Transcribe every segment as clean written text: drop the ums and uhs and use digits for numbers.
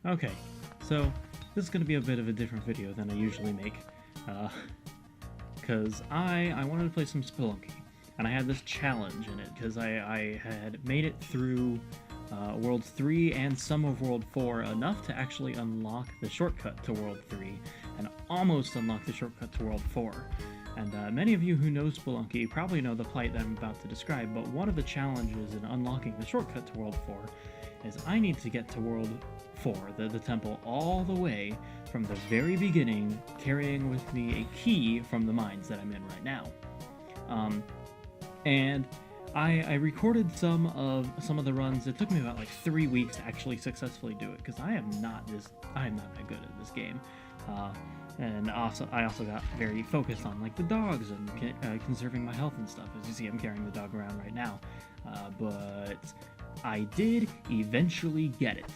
Okay, so this is going to be a bit of a different video than I usually make, because I wanted to play some Spelunky, and I had this challenge in it, because I had made it through World 3 and some of World 4 enough to actually unlock the shortcut to World 3, and almost unlock the shortcut to World 4. And many of you who know Spelunky probably know the plight that I'm about to describe, but one of the challenges in unlocking the shortcut to World 4 is I need to get to World 4, the temple, all the way from the very beginning, carrying with me a key from the mines that I'm in right now. And I recorded some of the runs. It took me about like 3 weeks to actually successfully do it, because I am not that good at this game. And I also got very focused on like the dogs and conserving my health and stuff. As you see, I'm carrying the dog around right now. But I did eventually get it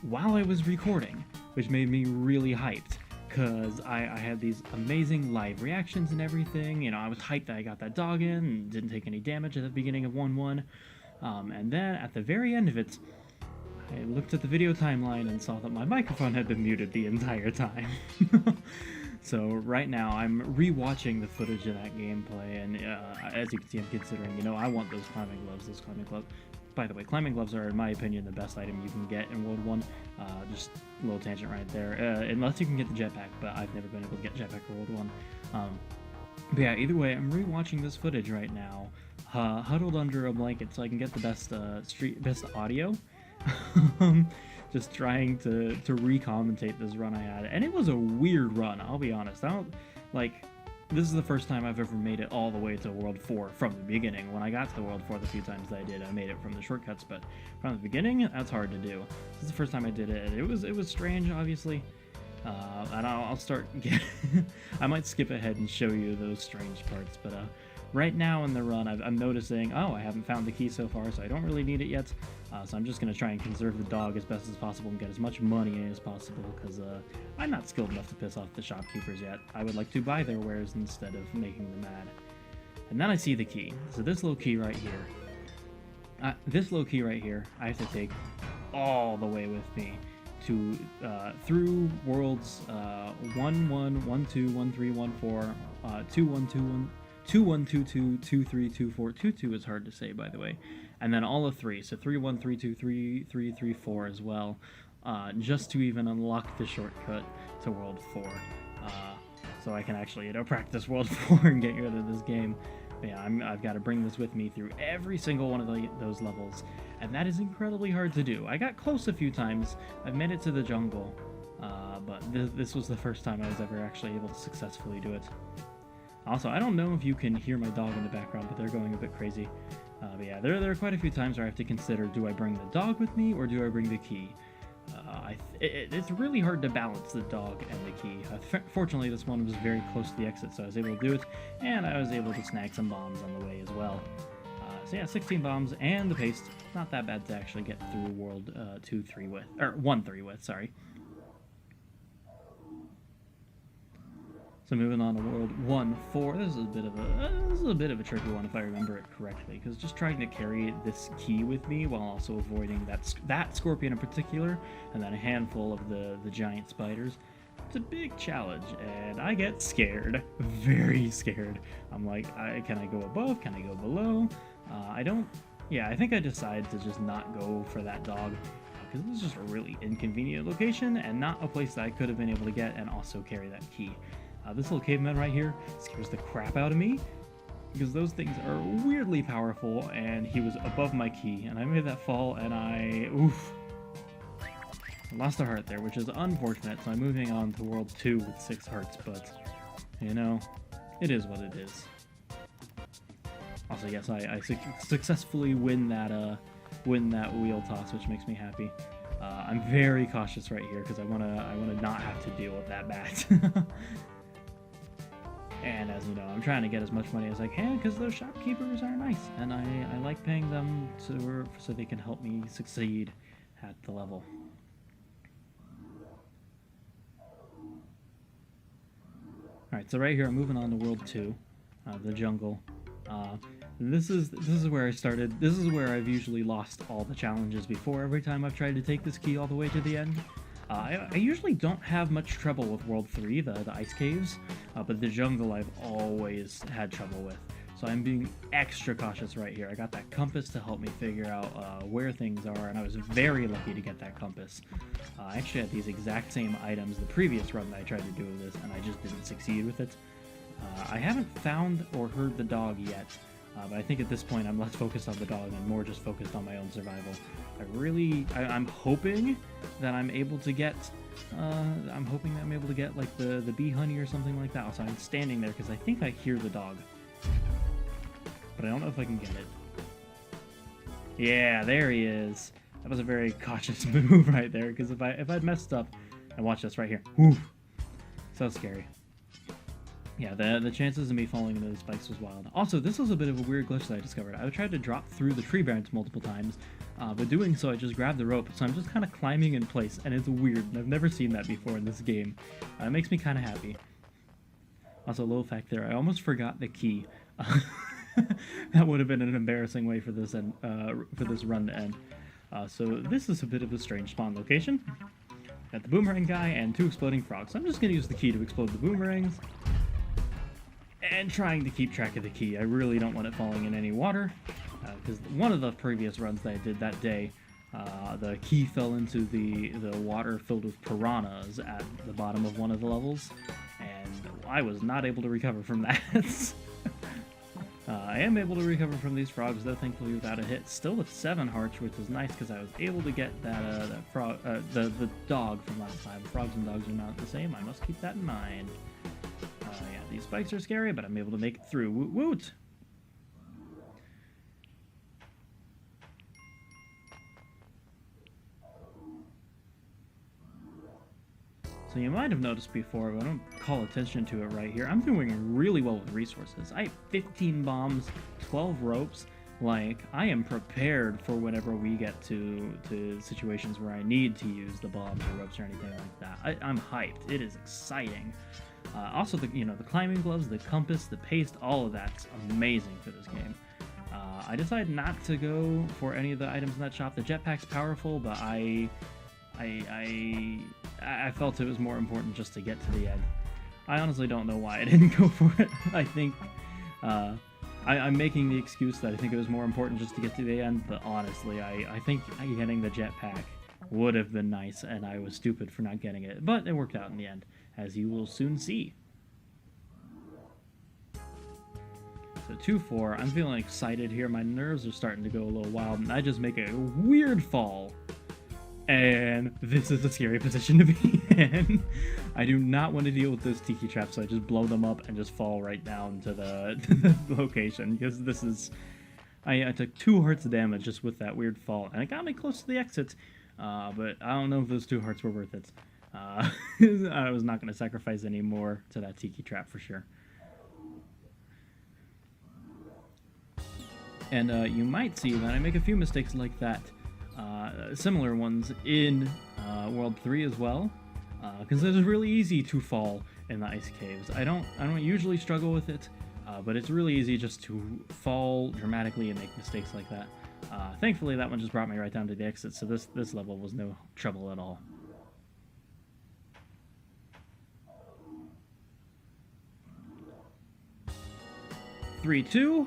while I was recording, which made me really hyped, because I had these amazing live reactions and everything. You know, I was hyped that I got that dog in and didn't take any damage at the beginning of 1-1. And then at the very end of it, I looked at the video timeline and saw that my microphone had been muted the entire time. So right now I'm rewatching the footage of that gameplay, and as you can see, I'm considering, you know, I want those climbing gloves. By the way, climbing gloves are, in my opinion, the best item you can get in World 1. Just a little tangent right there. Unless you can get the jetpack, but I've never been able to get jetpack for World 1. But yeah, either way, I'm rewatching this footage right now, huddled under a blanket so I can get the best audio. Just trying to re-commentate this run I had, and it was a weird run, I'll be honest. This is the first time I've ever made it all the way to World 4 from the beginning. When I got to the World 4 the few times that I did, I made it from the shortcuts, but from the beginning, that's hard to do. This is the first time I did it, and it was strange, obviously. And I'll start I might skip ahead and show you those strange parts, but right now in the run, I'm noticing, oh, I haven't found the key so far, so I don't really need it yet. So I'm just going to try and conserve the dog as best as possible and get as much money as possible, because I'm not skilled enough to piss off the shopkeepers yet. I would like to buy their wares instead of making them mad. And then I see the key. So this little key right here. I have to take all the way with me to through worlds 1, 1, 1, 2, 1, 3, 1, 4, 2, 1, 2, 1, 2, 1, 2, 2, 2, 3, 2, 4, 2, 2 is hard to say, by the way. And then all of 3, so 3, 1, 3, 2, 3, 3, 3, 4 as well, just to even unlock the shortcut to World 4. So I can actually, you know, practice World 4 and get rid of this game. But yeah, I've got to bring this with me through every single one of those levels, and that is incredibly hard to do. I got close a few times. I've made it to the jungle, but this was the first time I was ever actually able to successfully do it. Also, I don't know if you can hear my dog in the background, but they're going a bit crazy. But yeah, there are quite a few times where I have to consider, do I bring the dog with me or do I bring the key? It's really hard to balance the dog and the key. Fortunately, this one was very close to the exit, so I was able to do it, and I was able to snag some bombs on the way as well. So yeah, 16 bombs and the paste. Not that bad to actually get through World 1-3 with, sorry. So moving on to World 1-4, this is a bit of a tricky one if I remember it correctly, because just trying to carry this key with me while also avoiding that scorpion in particular, and then a handful of the giant spiders, it's a big challenge, and I get scared, very scared. I'm like, can I go above? Can I go below? I think I decided to just not go for that dog, because this is just a really inconvenient location and not a place that I could have been able to get and also carry that key. This little caveman right here scares the crap out of me, because those things are weirdly powerful, and he was above my key, and I made that fall, and I lost a heart there, which is unfortunate, so I'm moving on to World 2 with 6 hearts, but, you know, it is what it is. Also, yes, I successfully win that wheel toss, which makes me happy. I'm very cautious right here, because I wanna not have to deal with that bat. And as you know, I'm trying to get as much money as I can, because those shopkeepers are nice, and I like paying them so they can help me succeed at the level. Alright, so right here I'm moving on to World 2, the jungle. This is where I started. This is where I've usually lost all the challenges before every time I've tried to take this key all the way to the end. I usually don't have much trouble with World 3, the ice caves, but the jungle I've always had trouble with. So I'm being extra cautious right here. I got that compass to help me figure out where things are, and I was very lucky to get that compass. I actually had these exact same items the previous run that I tried to do with this, and I just didn't succeed with it. I haven't found or heard the dog yet, but I think at this point I'm less focused on the dog and more just focused on my own survival. I'm hoping that I'm able to get, like the bee honey or something like that. So I'm standing there because I think I hear the dog, but I don't know if I can get it. Yeah, there he is. That was a very cautious move right there, because if I'd messed up, and watch this right here. Whew. So scary. Yeah, the chances of me falling into the spikes was wild. Also, this was a bit of a weird glitch that I discovered. I tried to drop through the tree branch multiple times, but doing so I just grabbed the rope, so I'm just kind of climbing in place, and it's weird, and I've never seen that before in this game. It makes me kind of happy. Also, a little fact there, I almost forgot the key. That would have been an embarrassing way for this run to end. So this is a bit of a strange spawn location. Got the boomerang guy and 2 exploding frogs. So I'm just going to use the key to explode the boomerangs. And trying to keep track of the key. I really don't want it falling in any water, because one of the previous runs that I did that day, the key fell into the water filled with piranhas at the bottom of one of the levels, and I was not able to recover from that. I am able to recover from these frogs, though, thankfully without a hit. Still with 7 hearts, which is nice because I was able to get that frog, the dog from last time. Frogs and dogs are not the same. I must keep that in mind. Yeah, these spikes are scary, but I'm able to make it through. Woot woot! So you might have noticed before, but I don't call attention to it right here. I'm doing really well with resources. I have 15 bombs, 12 ropes. Like, I am prepared for whenever we get to situations where I need to use the bombs or ropes or anything like that. I'm hyped. It is exciting. Also, the climbing gloves, the compass, the paste, all of that's amazing for this game. I decided not to go for any of the items in that shop. The jetpack's powerful, but I felt it was more important just to get to the end. I honestly don't know why I didn't go for it. I think I'm making the excuse that I think it was more important just to get to the end, but honestly, I think getting the jetpack would have been nice, and I was stupid for not getting it. But it worked out in the end, as you will soon see. So 2-4, I'm feeling excited here. My nerves are starting to go a little wild, and I just make a weird fall. And this is a scary position to be in. I do not want to deal with those tiki traps, so I just blow them up and just fall right down to the location, because this is... I took 2 hearts of damage just with that weird fall, and it got me close to the exit, but I don't know if those 2 hearts were worth it. I was not going to sacrifice any more to that tiki trap for sure. And you might see that I make a few mistakes like that. Similar ones in World 3 as well, because it is really easy to fall in the ice caves. I don't usually struggle with it, but it's really easy just to fall dramatically and make mistakes like that. Thankfully, that one just brought me right down to the exit, so this level was no trouble at all. (3-2).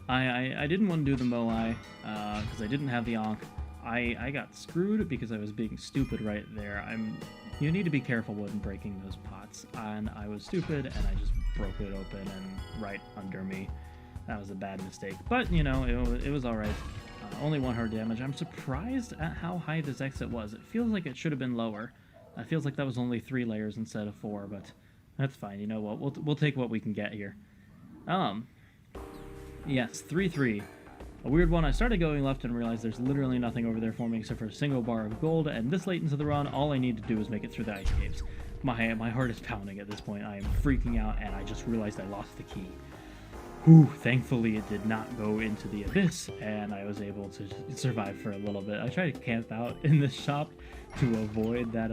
I didn't want to do the Moai because I didn't have the Ankh. I got screwed because I was being stupid right there. You need to be careful when breaking those pots, and I was stupid and I just broke it open and right under me. That was a bad mistake, but it was all right. Only 1 heart damage. I'm surprised at how high this exit was. It feels like it should have been lower. It feels like that was only 3 layers instead of 4, but that's fine. You know what? We'll take what we can get here. Yes, 3-3. A weird one. I started going left and realized there's literally nothing over there for me except for a single bar of gold, and this late into the run, all I need to do is make it through the ice caves. My heart is pounding at this point. I am freaking out, and I just realized I lost the key. Whew, thankfully it did not go into the abyss, and I was able to survive for a little bit. I tried to camp out in this shop to avoid that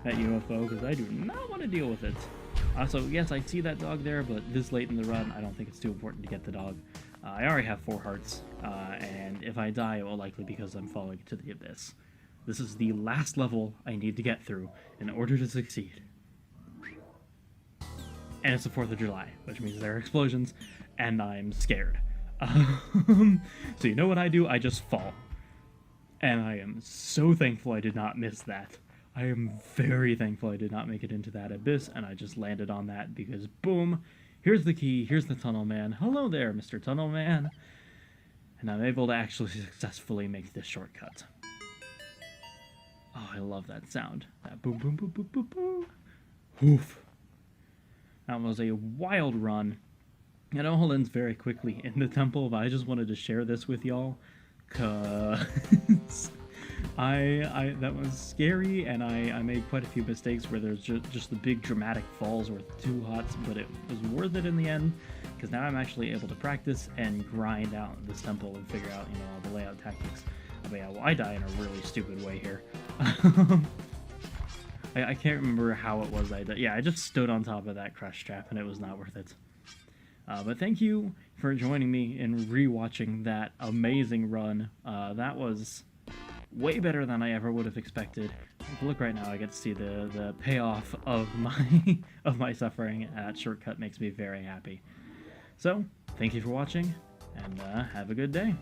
UFO, because I do not want to deal with it. So yes, I see that dog there, but this late in the run, I don't think it's too important to get the dog. I already have 4 hearts, and if I die, it will likely be because I'm falling into the abyss. This is the last level I need to get through in order to succeed. And it's the 4th of July, which means there are explosions, and I'm scared. So you know what I do? I just fall. And I am so thankful I did not miss that. I am very thankful I did not make it into that abyss, and I just landed on that because, boom, here's the key, here's the Tunnel Man. Hello there, Mr. Tunnel Man. And I'm able to actually successfully make this shortcut. Oh, I love that sound. That boom, boom, boom, boom, boom, boom. Oof. That was a wild run. It all ends very quickly in the temple, but I just wanted to share this with y'all, cause that was scary, and I made quite a few mistakes where there's just the big dramatic falls were too hot, but it was worth it in the end, because now I'm actually able to practice and grind out this temple and figure out, all the layout tactics. But yeah, well, I die in a really stupid way here. I can't remember how it was I did. Yeah, I just stood on top of that crush trap, and it was not worth it. But thank you for joining me in rewatching that amazing run. That was way better than I ever would have expected. If you look right now, I get to see the payoff of my of my suffering. That shortcut makes me very happy. So, thank you for watching, and have a good day.